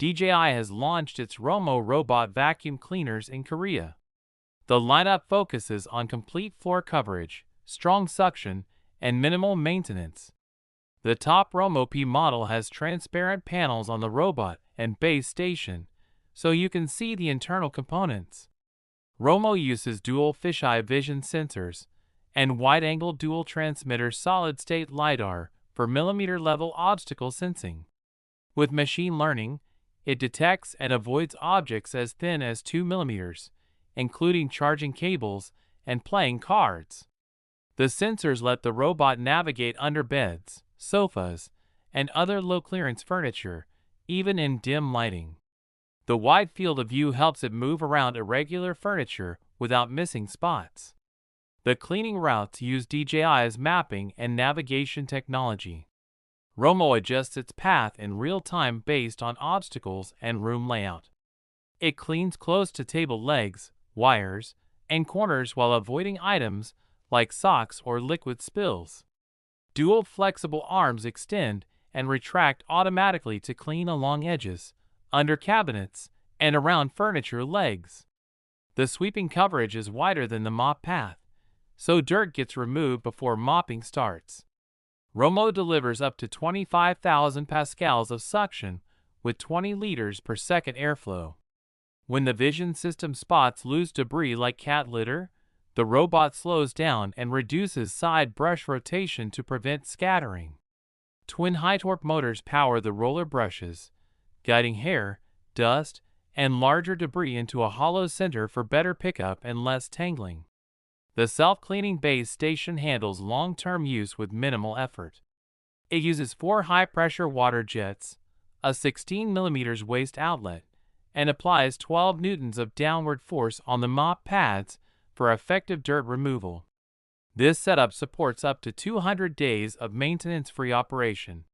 DJI has launched its Romo robot vacuum cleaners in Korea. The lineup focuses on complete floor coverage, strong suction, and minimal maintenance. The top Romo P model has transparent panels on the robot and base station, so you can see the internal components. Romo uses dual fisheye vision sensors and wide-angle dual-transmitter solid-state LiDAR for millimeter-level obstacle sensing. With machine learning, it detects and avoids objects as thin as 2 millimeters, including charging cables and playing cards. The sensors let the robot navigate under beds, sofas, and other low-clearance furniture, even in dim lighting. The wide field of view helps it move around irregular furniture without missing spots. The cleaning routes use DJI's mapping and navigation technology. Romo adjusts its path in real time based on obstacles and room layout. It cleans close to table legs, wires, and corners while avoiding items like socks or liquid spills. Dual flexible arms extend and retract automatically to clean along edges, under cabinets, and around furniture legs. The sweeping coverage is wider than the mop path, so dirt gets removed before mopping starts. Romo delivers up to 25,000 pascals of suction with 20 liters per second airflow. When the vision system spots loose debris like cat litter, the robot slows down and reduces side brush rotation to prevent scattering. Twin high-torque motors power the roller brushes, guiding hair, dust, and larger debris into a hollow center for better pickup and less tangling. The self-cleaning base station handles long-term use with minimal effort. It uses 4 high-pressure water jets, a 16 mm waste outlet, and applies 12 newtons of downward force on the mop pads for effective dirt removal. This setup supports up to 200 days of maintenance-free operation.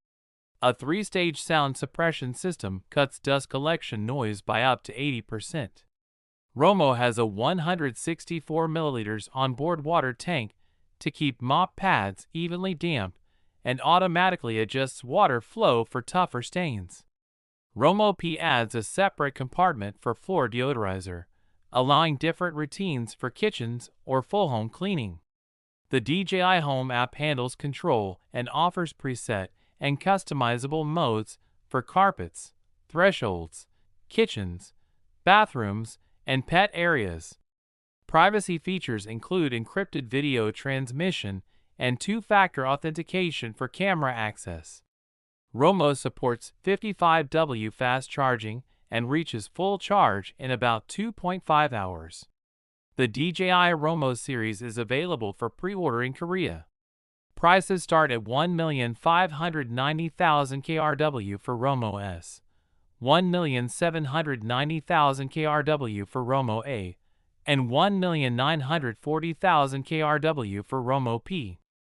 A 3-stage sound suppression system cuts dust collection noise by up to 80%. Romo has a 164 milliliters onboard water tank to keep mop pads evenly damp and automatically adjusts water flow for tougher stains. Romo P adds a separate compartment for floor deodorizer, allowing different routines for kitchens or full home cleaning. The DJI Home app handles control and offers preset and customizable modes for carpets, thresholds, kitchens, bathrooms, and pet areas. Privacy features include encrypted video transmission and 2-factor authentication for camera access. Romo supports 55W fast charging and reaches full charge in about 2.5 hours. The DJI Romo series is available for pre-order in Korea. Prices start at 1,590,000 KRW for Romo S, 1,790,000 KRW for Romo A, and 1,940,000 KRW for Romo P.